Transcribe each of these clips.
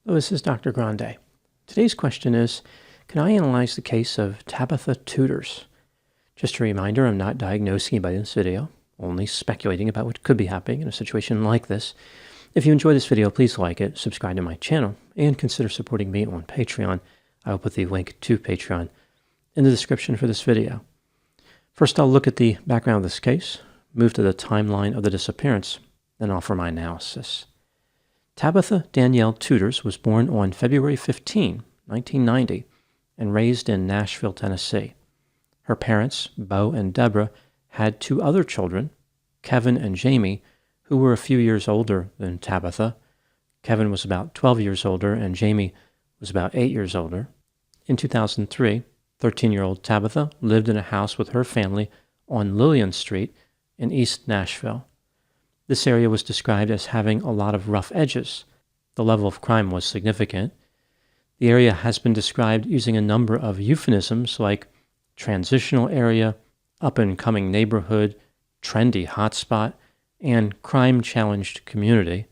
Hello, this is Dr. Grande. Today's question is, can I analyze the case of Tabatha Tuders? Just a reminder, I'm not diagnosing anybody in this video, only speculating about what could be happening in a situation like this. If you enjoy this video, please like it, subscribe to my channel, and consider supporting me on Patreon. I will put the link to Patreon in the description for this video. First, I'll look at the background of this case, move to the timeline of the disappearance, then offer my analysis. Tabitha Danielle Tuders was born on February 15, 1990, and raised in Nashville, Tennessee. Her parents, Bo and Deborah, had two other children, Kevin and Jamie, who were a few years older than Tabitha. Kevin was about 12 years older, and Jamie was about 8 years older. In 2003, 13-year-old Tabitha lived in a house with her family on Lillian Street in East Nashville. This area was described as having a lot of rough edges. The level of crime was significant. The area has been described using a number of euphemisms like transitional area, up-and-coming neighborhood, trendy hotspot, and crime-challenged community.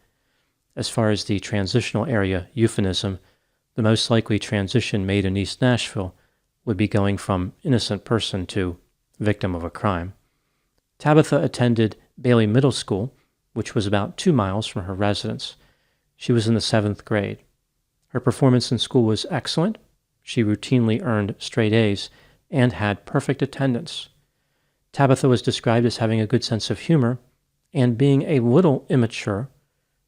As far as the transitional area euphemism, the most likely transition made in East Nashville would be going from innocent person to victim of a crime. Tabitha attended Bailey Middle School, which was about 2 miles from her residence. She was in the 7th grade. Her performance in school was excellent. She routinely earned straight A's and had perfect attendance. Tabitha was described as having a good sense of humor and being a little immature.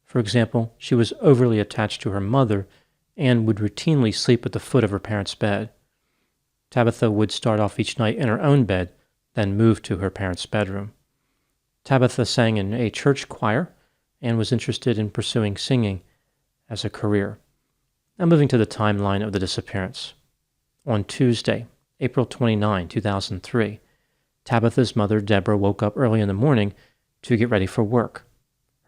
For example, she was overly attached to her mother and would routinely sleep at the foot of her parents' bed. Tabitha would start off each night in her own bed, then move to her parents' bedroom. Tabitha sang in a church choir and was interested in pursuing singing as a career. Now moving to the timeline of the disappearance. On Tuesday, April 29, 2003, Tabitha's mother, Deborah, woke up early in the morning to get ready for work.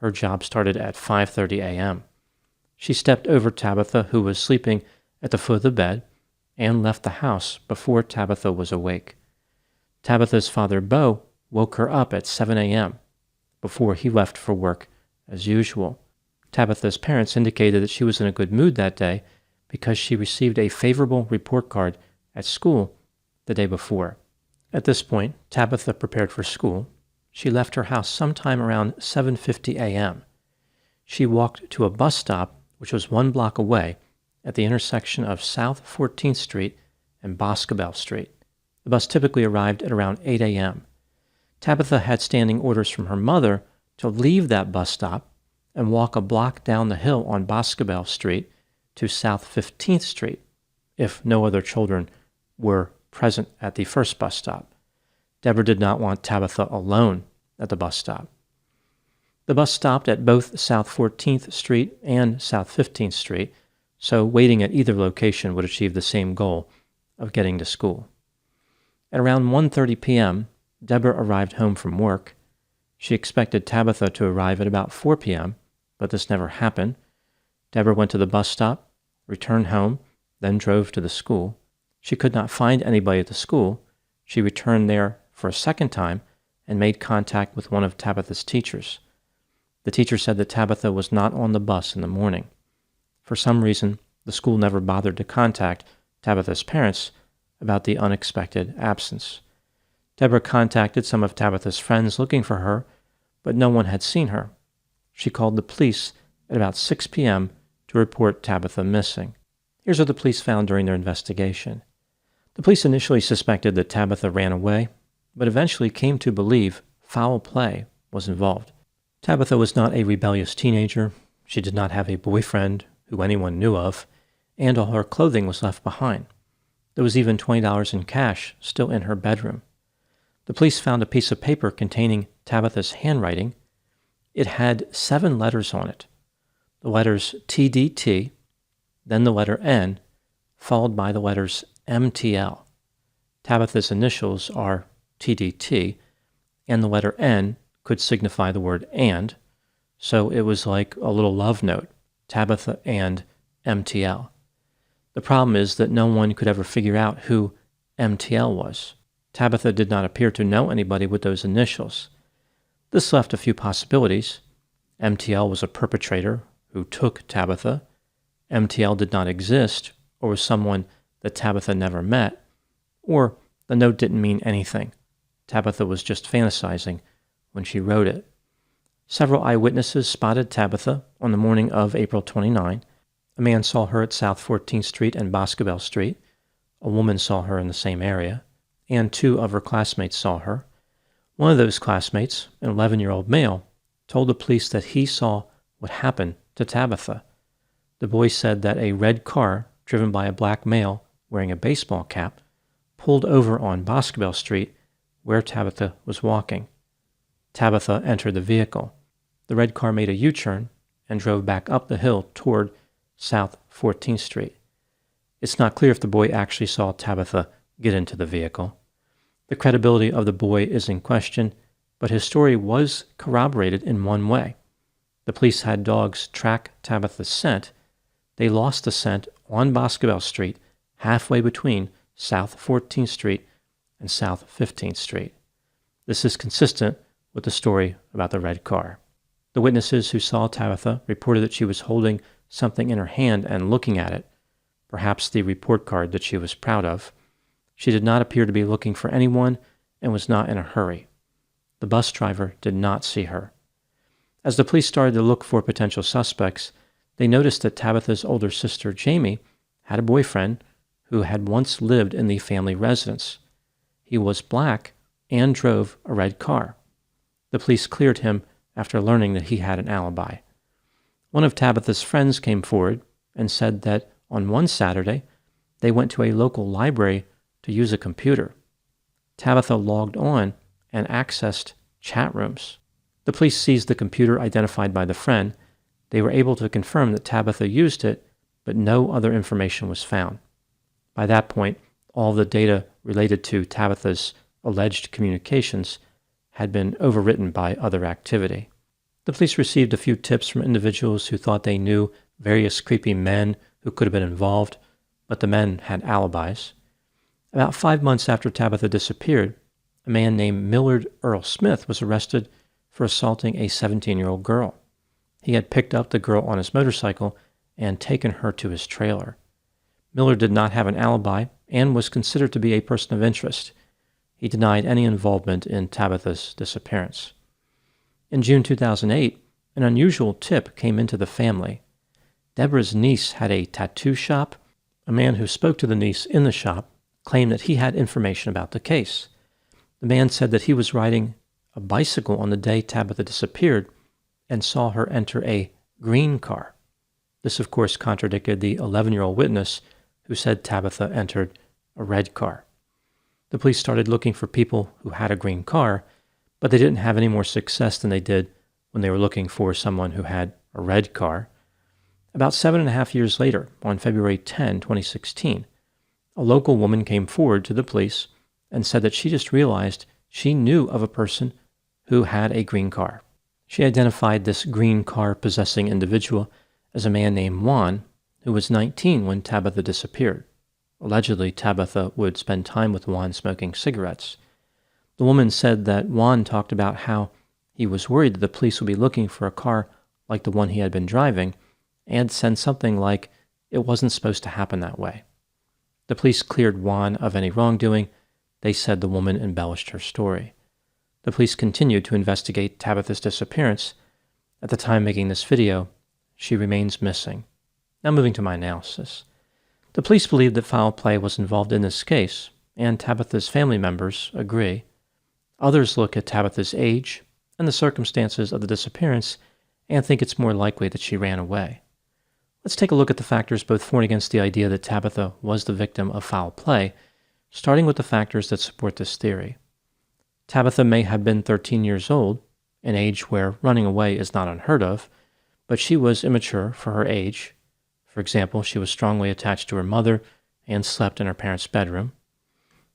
Her job started at 5:30 a.m. She stepped over Tabitha, who was sleeping at the foot of the bed, and left the house before Tabitha was awake. Tabitha's father, Bo, woke her up at 7 a.m. before he left for work as usual. Tabitha's parents indicated that she was in a good mood that day because she received a favorable report card at school the day before. At this point, Tabitha prepared for school. She left her house sometime around 7:50 a.m. She walked to a bus stop, which was 1 block away, at the intersection of South 14th Street and Boscobel Street. The bus typically arrived at around 8 a.m. Tabitha had standing orders from her mother to leave that bus stop and walk a block down the hill on Boscobel Street to South 15th Street, if no other children were present at the first bus stop. Deborah did not want Tabitha alone at the bus stop. The bus stopped at both South 14th Street and South 15th Street, so waiting at either location would achieve the same goal of getting to school. At around 1:30 p.m., Deborah arrived home from work. She expected Tabitha to arrive at about 4 p.m., but this never happened. Deborah went to the bus stop, returned home, then drove to the school. She could not find anybody at the school. She returned there for a second time and made contact with one of Tabitha's teachers. The teacher said that Tabitha was not on the bus in the morning. For some reason, the school never bothered to contact Tabitha's parents about the unexpected absence. Deborah contacted some of Tabitha's friends looking for her, but no one had seen her. She called the police at about 6 p.m. to report Tabitha missing. Here's what the police found during their investigation. The police initially suspected that Tabitha ran away, but eventually came to believe foul play was involved. Tabitha was not a rebellious teenager. She did not have a boyfriend who anyone knew of, and all her clothing was left behind. There was even $20 in cash still in her bedroom. The police found a piece of paper containing Tabitha's handwriting. It had 7 letters on it. The letters TDT, then the letter N, followed by the letters MTL. Tabitha's initials are TDT, and the letter N could signify the word and, so it was like a little love note, Tabitha and MTL. The problem is that no one could ever figure out who MTL was. Tabitha did not appear to know anybody with those initials. This left a few possibilities. MTL was a perpetrator who took Tabitha. MTL did not exist or was someone that Tabitha never met, or the note didn't mean anything. Tabitha was just fantasizing when she wrote it. Several eyewitnesses spotted Tabitha on the morning of April 29. A man saw her at South 14th Street and Boscobel Street. A woman saw her in the same area, and 2 of her classmates saw her. One of those classmates, an 11-year-old male, told the police that he saw what happened to Tabitha. The boy said that a red car driven by a black male wearing a baseball cap pulled over on Boscobel Street where Tabitha was walking. Tabitha entered the vehicle. The red car made a U-turn and drove back up the hill toward South 14th Street. It's not clear if the boy actually saw Tabitha get into the vehicle. The credibility of the boy is in question, but his story was corroborated in one way. The police had dogs track Tabitha's scent. They lost the scent on Boscobel Street, halfway between South 14th Street and South 15th Street. This is consistent with the story about the red car. The witnesses who saw Tabitha reported that she was holding something in her hand and looking at it, perhaps the report card that she was proud of. She did not appear to be looking for anyone and was not in a hurry. The bus driver did not see her. As the police started to look for potential suspects, they noticed that Tabitha's older sister, Jamie, had a boyfriend who had once lived in the family residence. He was black and drove a red car. The police cleared him after learning that he had an alibi. One of Tabitha's friends came forward and said that on one Saturday, they went to a local library to use a computer. Tabitha logged on and accessed chat rooms. The police seized the computer identified by the friend. They were able to confirm that Tabitha used it, but no other information was found. By that point, all the data related to Tabitha's alleged communications had been overwritten by other activity. The police received a few tips from individuals who thought they knew various creepy men who could have been involved, but the men had alibis. About 5 months after Tabitha disappeared, a man named Millard Earl Smith was arrested for assaulting a 17-year-old girl. He had picked up the girl on his motorcycle and taken her to his trailer. Millard did not have an alibi and was considered to be a person of interest. He denied any involvement in Tabitha's disappearance. In June 2008, an unusual tip came into the family. Deborah's niece had a tattoo shop. A man who spoke to the niece in the shop claimed that he had information about the case. The man said that he was riding a bicycle on the day Tabitha disappeared and saw her enter a green car. This, of course, contradicted the 11-year-old witness who said Tabitha entered a red car. The police started looking for people who had a green car, but they didn't have any more success than they did when they were looking for someone who had a red car. About 7.5 years later, on February 10, 2016, a local woman came forward to the police and said that she just realized she knew of a person who had a green car. She identified this green car possessing individual as a man named Juan, who was 19 when Tabitha disappeared. Allegedly, Tabitha would spend time with Juan smoking cigarettes. The woman said that Juan talked about how he was worried that the police would be looking for a car like the one he had been driving, and said something like it wasn't supposed to happen that way. The police cleared Juan of any wrongdoing. They said the woman embellished her story. The police continued to investigate Tabitha's disappearance. At the time making this video, she remains missing. Now moving to my analysis. The police believe that foul play was involved in this case, and Tabitha's family members agree. Others look at Tabitha's age and the circumstances of the disappearance and think it's more likely that she ran away. Let's take a look at the factors both for and against the idea that Tabitha was the victim of foul play, starting with the factors that support this theory. Tabitha may have been 13 years old, an age where running away is not unheard of, but she was immature for her age. For example, she was strongly attached to her mother and slept in her parents' bedroom.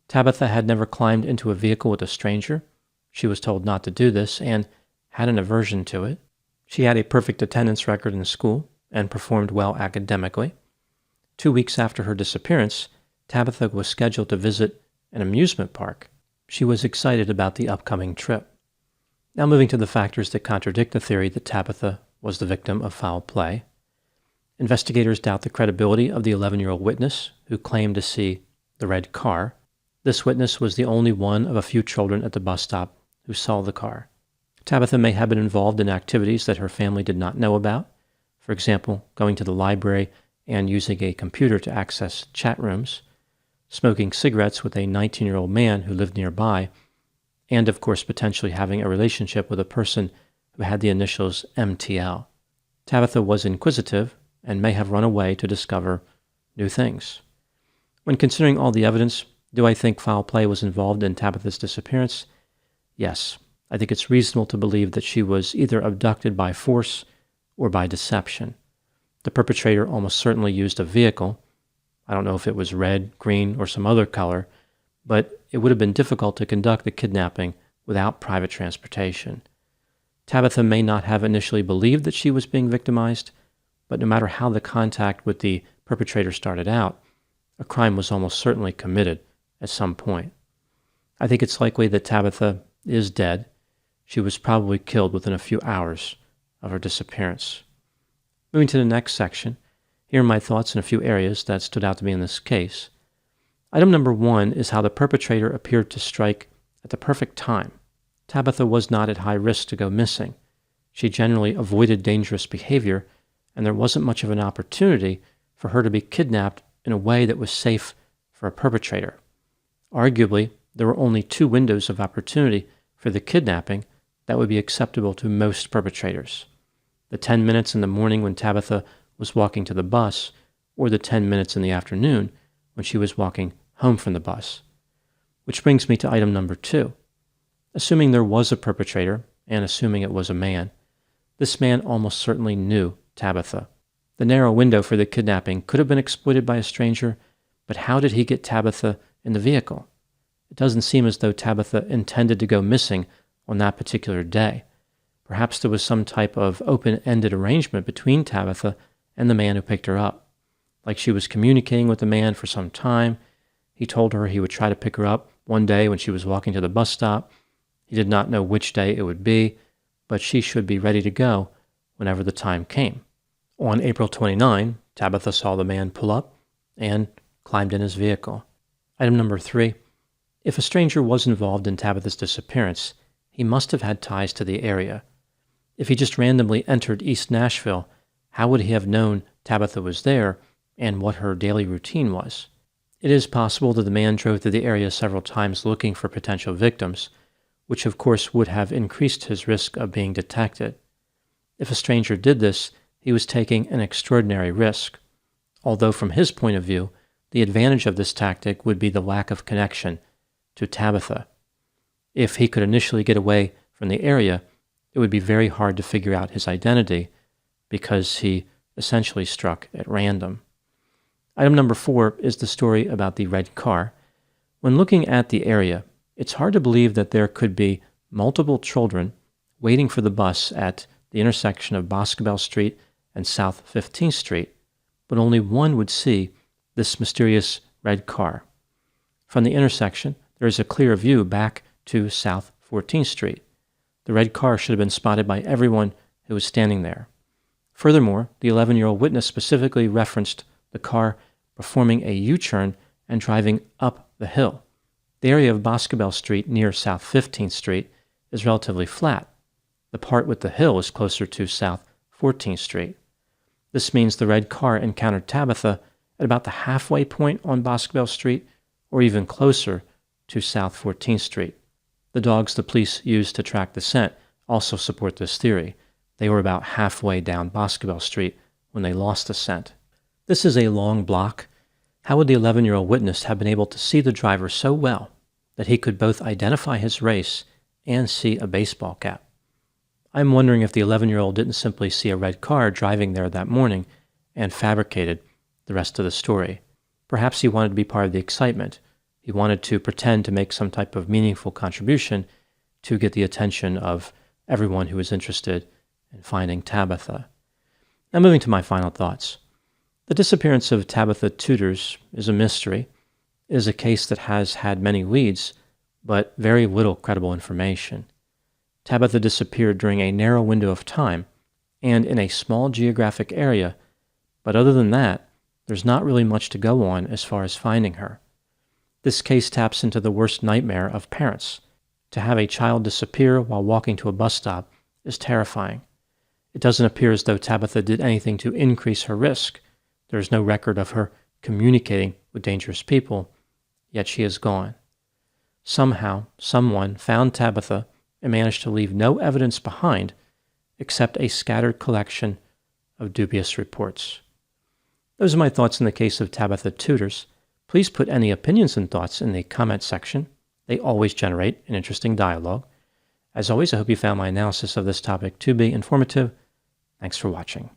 Tabitha had never climbed into a vehicle with a stranger. She was told not to do this and had an aversion to it. She had a perfect attendance record in school and performed well academically. 2 weeks after her disappearance, Tabitha was scheduled to visit an amusement park. She was excited about the upcoming trip. Now moving to the factors that contradict the theory that Tabitha was the victim of foul play. Investigators doubt the credibility of the 11-year-old witness who claimed to see the red car. This witness was the only one of a few children at the bus stop who saw the car. Tabitha may have been involved in activities that her family did not know about. For example, going to the library and using a computer to access chat rooms, smoking cigarettes with a 19-year-old man who lived nearby, and of course potentially having a relationship with a person who had the initials MTL. Tabitha was inquisitive and may have run away to discover new things. When considering all the evidence, do I think foul play was involved in Tabitha's disappearance? Yes. I think it's reasonable to believe that she was either abducted by force or by deception. The perpetrator almost certainly used a vehicle. I don't know if it was red, green, or some other color, but it would have been difficult to conduct the kidnapping without private transportation. Tabitha may not have initially believed that she was being victimized, but no matter how the contact with the perpetrator started out, a crime was almost certainly committed at some point. I think it's likely that Tabitha is dead. She was probably killed within a few hours of her disappearance. Moving to the next section, here are my thoughts in a few areas that stood out to me in this case. Item number 1 is how the perpetrator appeared to strike at the perfect time. Tabitha was not at high risk to go missing. She generally avoided dangerous behavior, and there wasn't much of an opportunity for her to be kidnapped in a way that was safe for a perpetrator. Arguably, there were only 2 windows of opportunity for the kidnapping that would be acceptable to most perpetrators. The 10 minutes in the morning when Tabitha was walking to the bus, or the 10 minutes in the afternoon when she was walking home from the bus. Which brings me to item number 2. Assuming there was a perpetrator, and assuming it was a man, this man almost certainly knew Tabitha. The narrow window for the kidnapping could have been exploited by a stranger, but how did he get Tabitha in the vehicle? It doesn't seem as though Tabitha intended to go missing on that particular day. Perhaps there was some type of open-ended arrangement between Tabitha and the man who picked her up. Like she was communicating with the man for some time. He told her he would try to pick her up one day when she was walking to the bus stop. He did not know which day it would be, but she should be ready to go whenever the time came. On April 29, Tabitha saw the man pull up and climbed in his vehicle. Item number 3. If a stranger was involved in Tabitha's disappearance, he must have had ties to the area. If he just randomly entered East Nashville, how would he have known Tabitha was there and what her daily routine was? It is possible that the man drove through the area several times looking for potential victims, which of course would have increased his risk of being detected. If a stranger did this, he was taking an extraordinary risk, although from his point of view, the advantage of this tactic would be the lack of connection to Tabitha. If he could initially get away from the area, it would be very hard to figure out his identity because he essentially struck at random. Item number 4 is the story about the red car. When looking at the area, it's hard to believe that there could be multiple children waiting for the bus at the intersection of Boscobel Street and South 15th Street, but only one would see this mysterious red car. From the intersection, there is a clear view back to South 14th Street. The red car should have been spotted by everyone who was standing there. Furthermore, the 11-year-old witness specifically referenced the car performing a U-turn and driving up the hill. The area of Boscobel Street near South 15th Street is relatively flat. The part with the hill is closer to South 14th Street. This means the red car encountered Tabitha at about the halfway point on Boscobel Street or even closer to South 14th Street. The dogs the police used to track the scent also support this theory. They were about halfway down Boscobel Street when they lost the scent. This is a long block. How would the 11-year-old witness have been able to see the driver so well that he could both identify his race and see a baseball cap? I'm wondering if the 11-year-old didn't simply see a red car driving there that morning and fabricated the rest of the story. Perhaps he wanted to be part of the excitement. He wanted to pretend to make some type of meaningful contribution to get the attention of everyone who was interested in finding Tabitha. Now moving to my final thoughts. The disappearance of Tabatha Tuders is a mystery. It is a case that has had many leads, but very little credible information. Tabitha disappeared during a narrow window of time and in a small geographic area, But other than that, there's not really much to go on as far as finding her. This case taps into the worst nightmare of parents. To have a child disappear while walking to a bus stop is terrifying. It doesn't appear as though Tabitha did anything to increase her risk. There is no record of her communicating with dangerous people, yet she is gone. Somehow, someone found Tabitha and managed to leave no evidence behind except a scattered collection of dubious reports. Those are my thoughts in the case of Tabatha Tuders. Please put any opinions and thoughts in the comment section. They always generate an interesting dialogue. As always, I hope you found my analysis of this topic to be informative. Thanks for watching.